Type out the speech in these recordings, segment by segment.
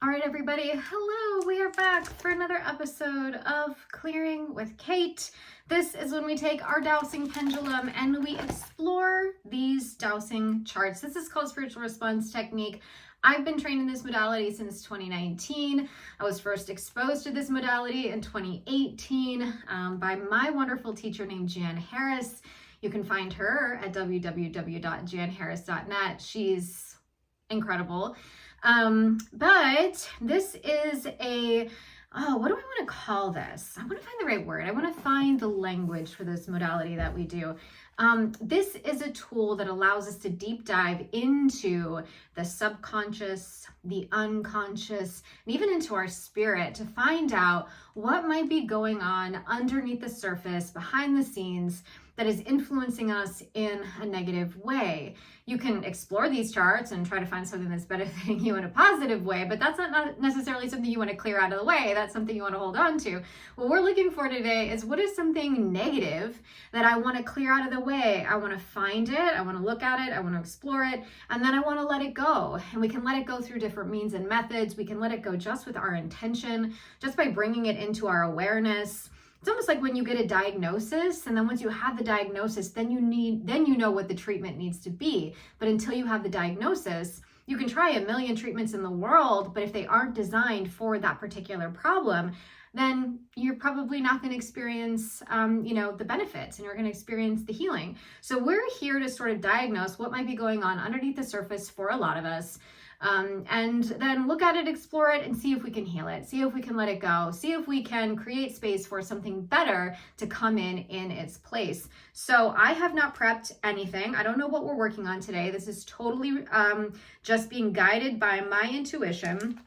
All right, everybody. Hello. We are back for another episode of Clearing with Kate. This is when we take our dowsing pendulum and we explore these dowsing charts. This is called spiritual response technique. I've been trained in this modality since 2019. I was first exposed to this modality in 2018 by my wonderful teacher named Jan Harris. You can find her at www.janharris.net. She's incredible. But this is what do I want to call this? I want to find the right word. I want to find the language for this modality that we do. This is a tool that allows us to deep dive into the subconscious, the unconscious, and even into our spirit to find out what might be going on underneath the surface, behind the scenes, that is influencing us in a negative way. You can explore these charts and try to find something that's benefiting you in a positive way, but that's not necessarily something you want to clear out of the way. That's something you want to hold on to. What we're looking for today is what is something negative that I want to clear out of the way. I want to find it, I want to look at it, I want to explore it, and then I want to let it go. And we can let it go through different means and methods. We can let it go just with our intention, just by bringing it into our awareness. It's almost like when you get a diagnosis, and then once you have the diagnosis, then you know what the treatment needs to be. But until you have the diagnosis, you can try a million treatments in the world, but if they aren't designed for that particular problem, then you're probably not going to experience, the benefits, and you're going to experience the healing. So we're here to sort of diagnose what might be going on underneath the surface for a lot of us. And then look at it, explore it, and see if we can heal it, see if we can let it go, see if we can create space for something better to come in its place. So I have not prepped anything. I don't know what we're working on today. This is totally just being guided by my intuition.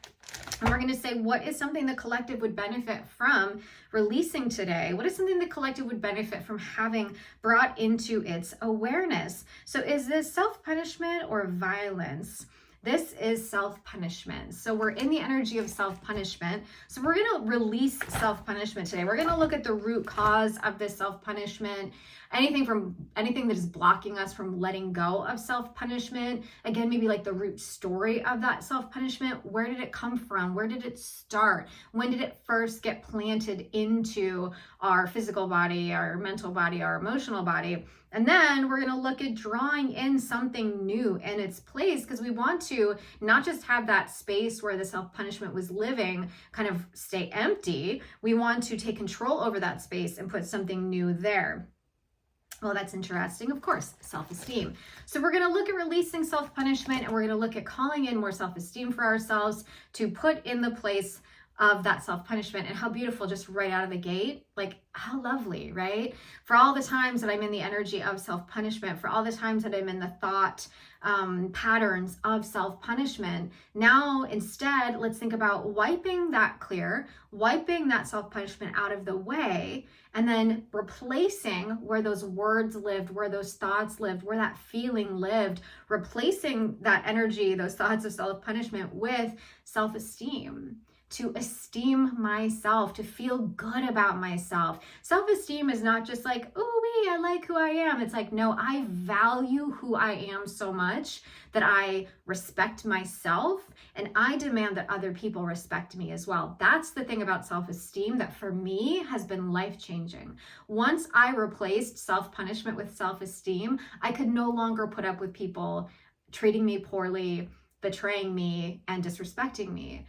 And we're going to say, what is something the collective would benefit from releasing today? What is something the collective would benefit from having brought into its awareness? So is this self-punishment or violence? This is self-punishment. So we're in the energy of self-punishment. So we're going to release self-punishment today. We're going to look at the root cause of this self-punishment, anything that is blocking us from letting go of self-punishment. Again, maybe like the root story of that self-punishment. Where did it come from? Where did it start? When did it first get planted into our physical body, our mental body, our emotional body? And then we're going to look at drawing in something new in its place, because we want to not just have that space where the self-punishment was living kind of stay empty. We want to take control over that space and put something new there. Well, that's interesting. Of course, self-esteem. So we're going to look at releasing self-punishment, and we're going to look at calling in more self-esteem for ourselves to put in the place of that self-punishment. And how beautiful, just right out of the gate. Like, how lovely, right? For all the times that I'm in the energy of self-punishment, for all the times that I'm in the thought patterns of self-punishment, now instead, let's think about wiping that clear, wiping that self-punishment out of the way, and then replacing where those words lived, where those thoughts lived, where that feeling lived, replacing that energy, those thoughts of self-punishment with self-esteem. To esteem myself, to feel good about myself. Self-esteem is not just like, oh, I like who I am. It's like, no, I value who I am so much that I respect myself, and I demand that other people respect me as well. That's the thing about self-esteem that for me has been life-changing. Once I replaced self-punishment with self-esteem, I could no longer put up with people treating me poorly, betraying me, and disrespecting me.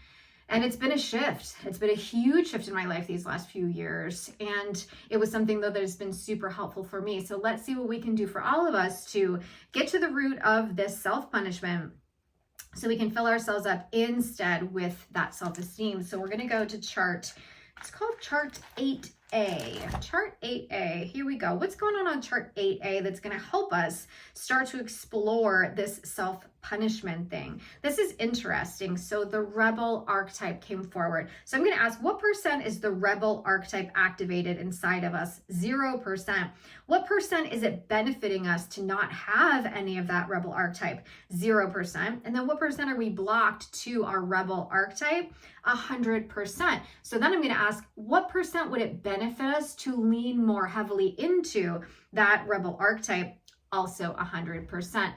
And it's been a shift. It's been a huge shift in my life these last few years. And it was something, though, that has been super helpful for me. So let's see what we can do for all of us to get to the root of this self-punishment, so we can fill ourselves up instead with that self-esteem. So we're going to go to chart. It's called chart 8A. Chart 8A. Here we go. What's going on chart 8A that's going to help us start to explore this self-punishment thing? This is interesting. So the rebel archetype came forward. So I'm going to ask, what percent is the rebel archetype activated inside of us? 0%. What percent is it benefiting us to not have any of that rebel archetype? 0%. And then what percent are we blocked to our rebel archetype? 100%. So then I'm going to ask, what percent would it benefit us to lean more heavily into that rebel archetype? Also 100%.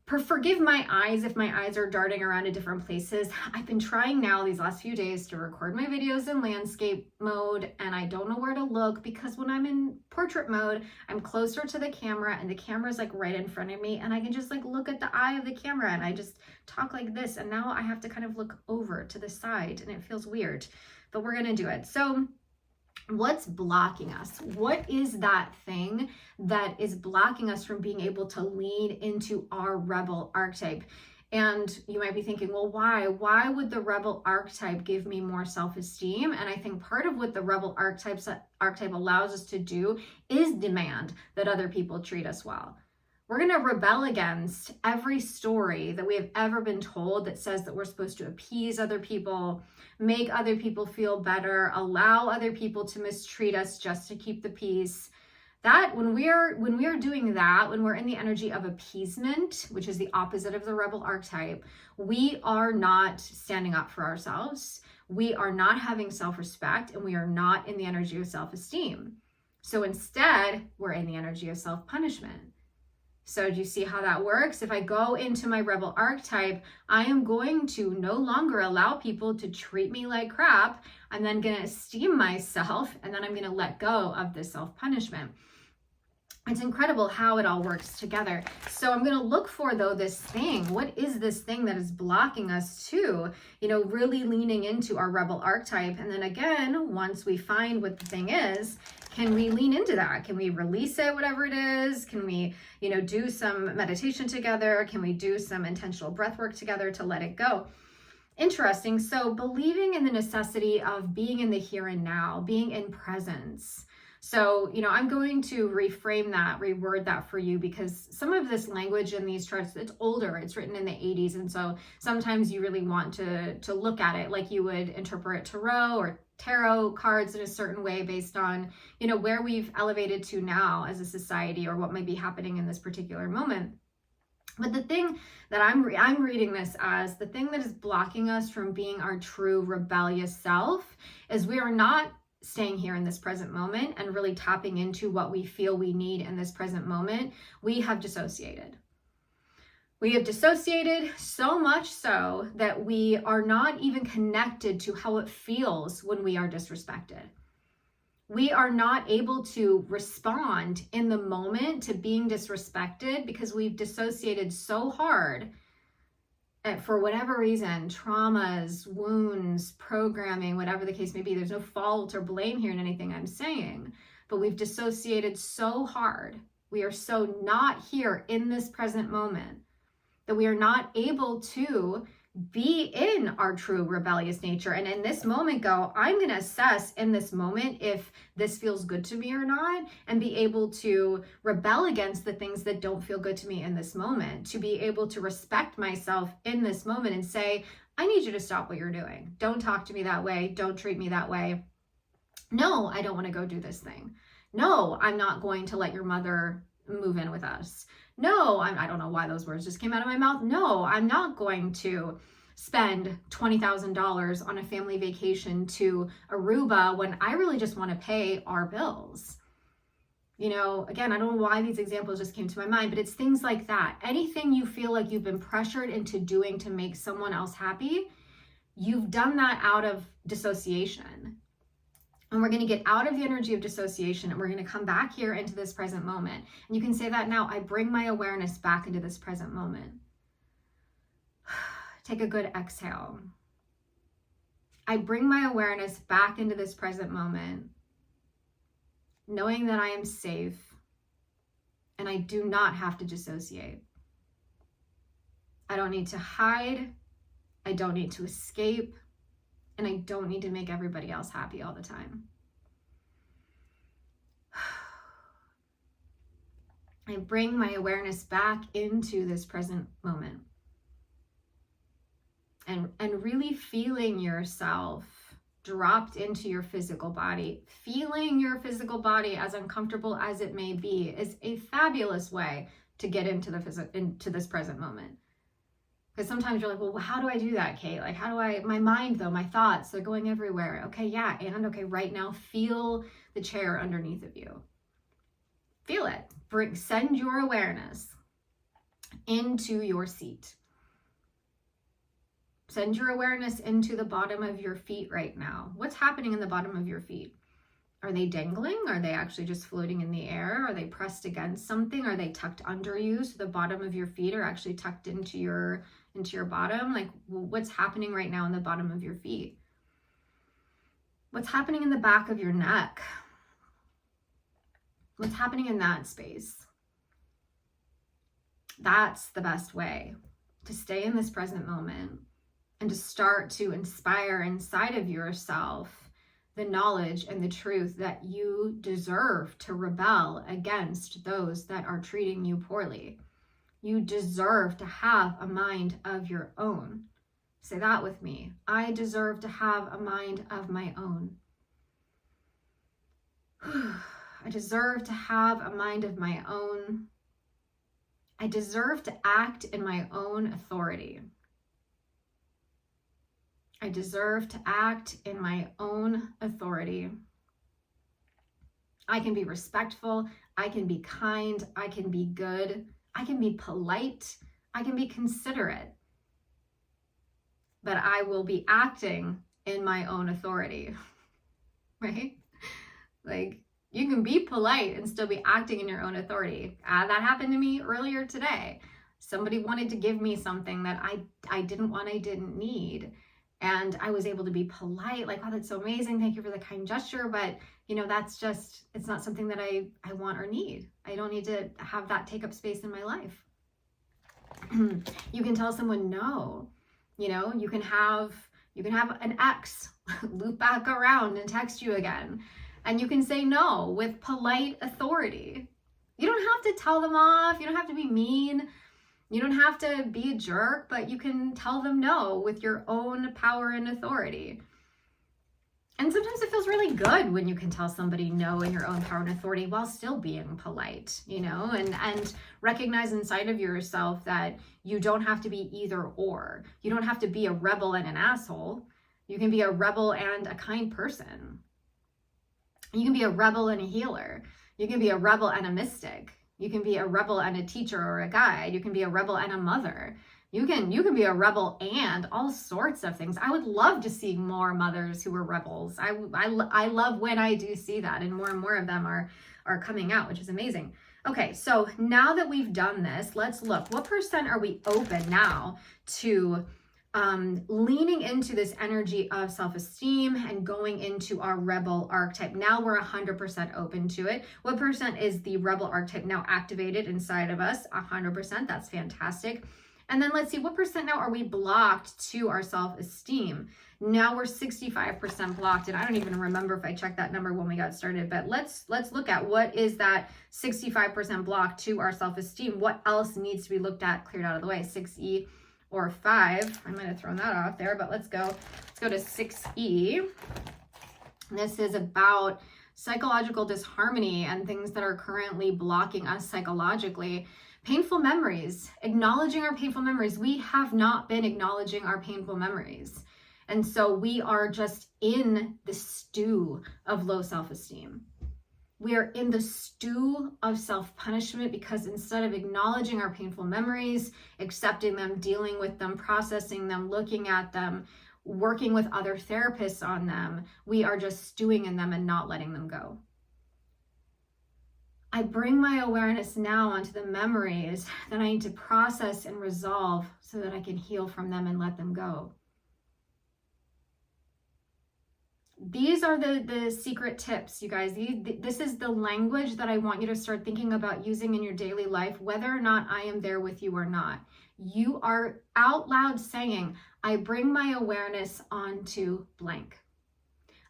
Forgive my eyes if my eyes are darting around to different places. I've been trying now these last few days to record my videos in landscape mode, and I don't know where to look because when I'm in portrait mode, I'm closer to the camera and the camera's like right in front of me, and I can just like look at the eye of the camera and I just talk like this, and now I have to kind of look over to the side and it feels weird, but we're gonna do it. So what's blocking us? What is that thing that is blocking us from being able to lean into our rebel archetype? And you might be thinking, well, why? Why would the rebel archetype give me more self-esteem? And I think part of what the rebel archetype allows us to do is demand that other people treat us well. We're going to rebel against every story that we have ever been told that says that we're supposed to appease other people, make other people feel better, allow other people to mistreat us just to keep the peace. That when we are doing that, when we're in the energy of appeasement, which is the opposite of the rebel archetype, we are not standing up for ourselves. We are not having self-respect, and we are not in the energy of self-esteem. So instead, we're in the energy of self-punishment. So do you see how that works? If I go into my rebel archetype, I am going to no longer allow people to treat me like crap. I'm then going to esteem myself, and then I'm going to let go of this self-punishment. It's incredible how it all works together. So I'm going to look for, though, this thing. What is this thing that is blocking us to, really leaning into our rebel archetype? And then again, once we find what the thing is, can we lean into that? Can we release it, whatever it is? Can we, do some meditation together? Can we do some intentional breath work together to let it go? Interesting. So believing in the necessity of being in the here and now, being in presence. So, I'm going to reframe that, reword that for you, because some of this language in these charts, it's older, it's written in the 80s. And so sometimes you really want to look at it like you would interpret tarot cards in a certain way based on, where we've elevated to now as a society or what might be happening in this particular moment. But the thing that I'm reading this as, the thing that is blocking us from being our true rebellious self is we are not staying here in this present moment and really tapping into what we feel we need in this present moment. We have dissociated. We have dissociated so much so that we are not even connected to how it feels when we are disrespected. We are not able to respond in the moment to being disrespected because we've dissociated so hard. For whatever reason, traumas, wounds, programming, whatever the case may be, there's no fault or blame here in anything I'm saying, but we've dissociated so hard. We are so not here in this present moment that we are not able to be in our true rebellious nature. And in this moment go, I'm going to assess in this moment if this feels good to me or not, and be able to rebel against the things that don't feel good to me in this moment, to be able to respect myself in this moment and say, I need you to stop what you're doing. Don't talk to me that way. Don't treat me that way. No, I don't want to go do this thing. No, I'm not going to let your mother move in with us. No, I don't know why those words just came out of my mouth. No, I'm not going to spend $20,000 on a family vacation to Aruba when I really just want to pay our bills. Again, I don't know why these examples just came to my mind, but it's things like that. Anything you feel like you've been pressured into doing to make someone else happy, you've done that out of dissociation. And we're going to get out of the energy of dissociation, and we're going to come back here into this present moment. And you can say that now. I bring my awareness back into this present moment. Take a good exhale. I bring my awareness back into this present moment, knowing that I am safe and I do not have to dissociate. I don't need to hide. I don't need to escape. And I don't need to make everybody else happy all the time. I bring my awareness back into this present moment. And really feeling yourself dropped into your physical body. Feeling your physical body, as uncomfortable as it may be, is a fabulous way to get into this present moment. Because sometimes you're like, well, how do I do that, Kate? Like, my mind though, my thoughts, they're going everywhere. Okay, yeah, and okay, right now, feel the chair underneath of you. Feel it. Send your awareness into your seat. Send your awareness into the bottom of your feet right now. What's happening in the bottom of your feet? Are they dangling? Are they actually just floating in the air? Are they pressed against something? Are they tucked under you? So the bottom of your feet are actually tucked into your bottom. Like, what's happening right now in the bottom of your feet? What's happening in the back of your neck? What's happening in that space? That's the best way to stay in this present moment and to start to inspire inside of yourself the knowledge and the truth that you deserve to rebel against those that are treating you poorly. You deserve to have a mind of your own. Say that with me. I deserve to have a mind of my own. I deserve to have a mind of my own. I deserve to act in my own authority. I deserve to act in my own authority. I can be respectful. I can be kind. I can be good. I can be polite. I can be considerate. But I will be acting in my own authority, right? Like, you can be polite and still be acting in your own authority. That happened to me earlier today. Somebody wanted to give me something that I didn't want, I didn't need. And I was able to be polite, like, oh, that's so amazing. Thank you for the kind gesture. But, that's just, it's not something that I want or need. I don't need to have that take up space in my life. You can tell someone no. You can have an ex loop back around and text you again. And you can say no with polite authority. You don't have to tell them off. You don't have to be mean. You don't have to be a jerk, but you can tell them no with your own power and authority. And sometimes it feels really good when you can tell somebody no in your own power and authority while still being polite, and recognize inside of yourself that you don't have to be either or. You don't have to be a rebel and an asshole. You can be a rebel and a kind person. You can be a rebel and a healer. You can be a rebel and a mystic. You can be a rebel and a teacher or a guide. You can be a rebel and a mother. You can be a rebel and all sorts of things. I would love to see more mothers who are rebels. I love when I do see that, and more of them are coming out, which is amazing. Okay, so now that we've done this, let's look. What percent are we open now to leaning into this energy of self-esteem and going into our rebel archetype? Now we're 100% open to it. What percent is the rebel archetype now activated inside of us? 100%. That's fantastic. And then let's see, what percent now are we blocked to our self-esteem? Now we're 65% blocked, and I don't even remember if I checked that number when we got started, but let's look at what is that 65% block to our self-esteem. What else needs to be looked at, cleared out of the way? 6E or 5. I might have thrown that off there, but let's go to 6E. This is about psychological disharmony and things that are currently blocking us psychologically. Painful memories, acknowledging our painful memories. We have not been acknowledging our painful memories. And so we are just in the stew of low self-esteem. We are in the stew of self-punishment because instead of acknowledging our painful memories, accepting them, dealing with them, processing them, looking at them, working with other therapists on them, we are just stewing in them and not letting them go. I bring my awareness now onto the memories that I need to process and resolve so that I can heal from them and let them go. These are the secret tips, you guys. This is the language that I want you to start thinking about using in your daily life, whether or not I am there with you or not. You are out loud saying, I bring my awareness onto blank.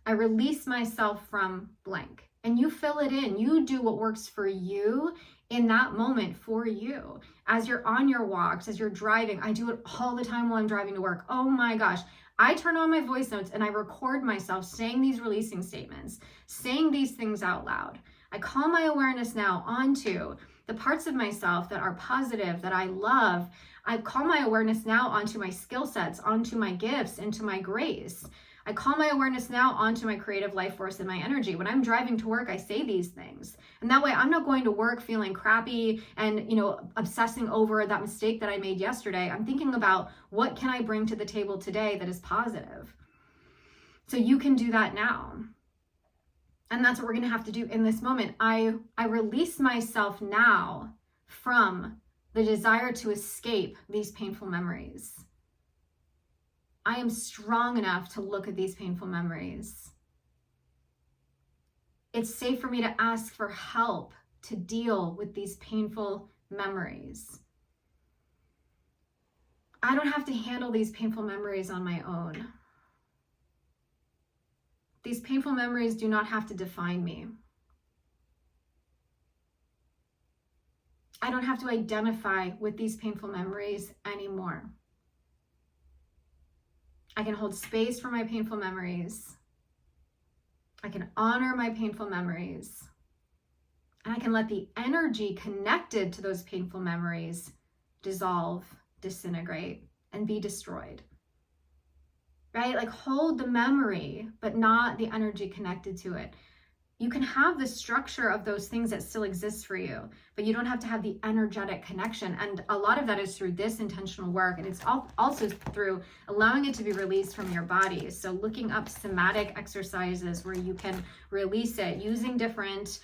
I release myself from blank. And you fill it in. You do what works for you in that moment for you. As you're on your walks, as you're driving, I do it all the time while I'm driving to work. Oh my gosh. I turn on my voice notes and I record myself saying these releasing statements, saying these things out loud. I call my awareness now onto the parts of myself that are positive, that I love. I call my awareness now onto my skill sets, onto my gifts, into my grace, I call my awareness now onto my creative life force and my energy. When I'm driving to work, I say these things. And that way I'm not going to work feeling crappy and, obsessing over that mistake that I made yesterday. I'm thinking about what can I bring to the table today that is positive. So you can do that now. And that's what we're going to have to do in this moment. I release myself now from the desire to escape these painful memories. I am strong enough to look at these painful memories. It's safe for me to ask for help to deal with these painful memories. I don't have to handle these painful memories on my own. These painful memories do not have to define me. I don't have to identify with these painful memories anymore. I can hold space for my painful memories. I can honor my painful memories. And I can let the energy connected to those painful memories dissolve, disintegrate, and be destroyed. Right? Like hold the memory, but not the energy connected to it. You can have the structure of those things that still exist for you, but you don't have to have the energetic connection. And a lot of that is through this intentional work. And it's also through allowing it to be released from your body. So looking up somatic exercises where you can release it using different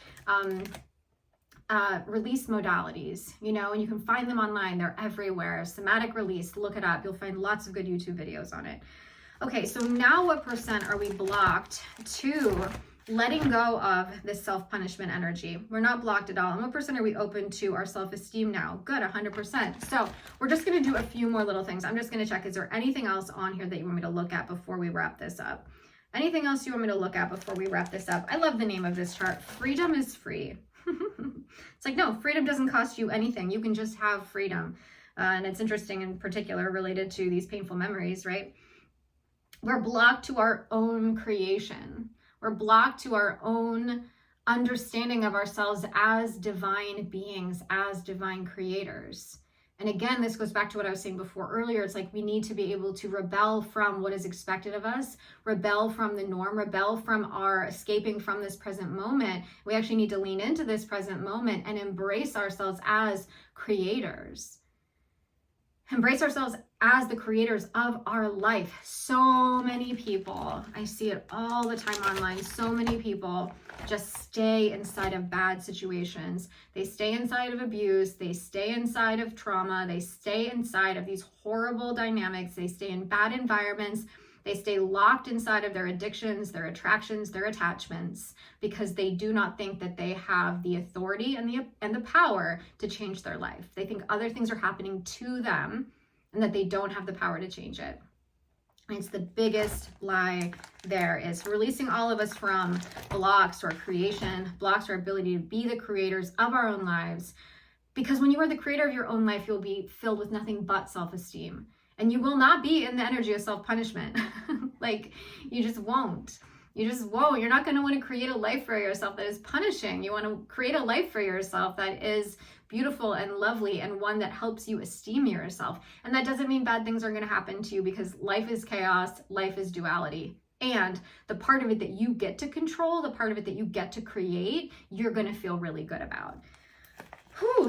release modalities, and you can find them online. They're everywhere. Somatic release, look it up. You'll find lots of good YouTube videos on it. Okay, so now what percent are we blocked to letting go of this self-punishment energy? We're not blocked at all. And what percent are we open to our self-esteem now? Good, 100%. So we're just going to do a few more little things. I'm just going to check, is there anything else on here that you want me to look at before we wrap this up? Anything else you want me to look at before we wrap this up? I love the name of this chart. Freedom is free. It's like, no, freedom doesn't cost you anything. You can just have freedom. And it's interesting in particular related to these painful memories, right? We're blocked to our own creation. We're blocked to our own understanding of ourselves as divine beings, as divine creators. And again, this goes back to what I was saying before earlier. It's like we need to be able to rebel from what is expected of us, rebel from the norm, rebel from our escaping from this present moment. We actually need to lean into this present moment and embrace ourselves as creators. Embrace ourselves as the creators of our life. So many people, I see it all the time online, so many people just stay inside of bad situations. They stay inside of abuse. They stay inside of trauma. They stay inside of these horrible dynamics. They stay in bad environments. They stay locked inside of their addictions, their attractions, their attachments, because they do not think that they have the authority and the power to change their life. They think other things are happening to them and that they don't have the power to change it. And it's the biggest lie there is releasing all of us from blocks to our creation, blocks to our ability to be the creators of our own lives. Because when you are the creator of your own life, you'll be filled with nothing but self-esteem. And you will not be in the energy of self-punishment. Like, you just won't. You just won't. You're not going to want to create a life for yourself that is punishing. You want to create a life for yourself that is beautiful and lovely and one that helps you esteem yourself. And that doesn't mean bad things are going to happen to you, because life is chaos, life is duality. And the part of it that you get to control, the part of it that you get to create, you're going to feel really good about.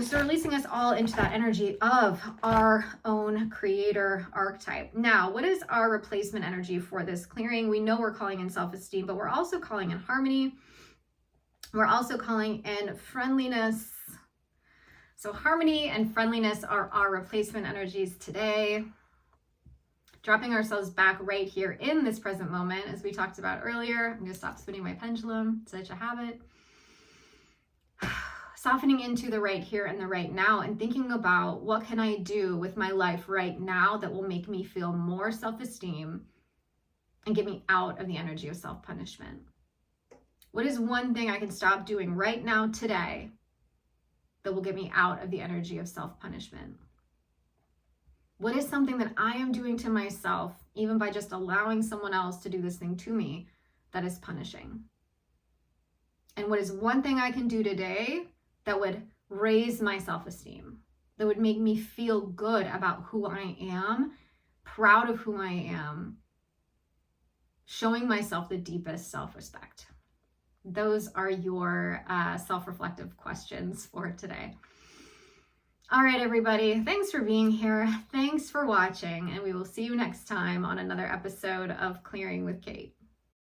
So releasing us all into that energy of our own creator archetype. Now, what is our replacement energy for this clearing? We know we're calling in self-esteem, but we're also calling in harmony. We're also calling in friendliness. So harmony and friendliness are our replacement energies today. Dropping ourselves back right here in this present moment, as we talked about earlier. I'm going to stop spinning my pendulum, such a habit. Softening into the right here and the right now, and thinking about what can I do with my life right now that will make me feel more self-esteem and get me out of the energy of self-punishment. What is one thing I can stop doing right now today that will get me out of the energy of self-punishment? What is something that I am doing to myself, even by just allowing someone else to do this thing to me, that is punishing? And what is one thing I can do today that would raise my self-esteem, that would make me feel good about who I am, proud of who I am, showing myself the deepest self-respect? Those are your self-reflective questions for today. All right, everybody, thanks for being here. Thanks for watching, and we will see you next time on another episode of Clearing with Kate.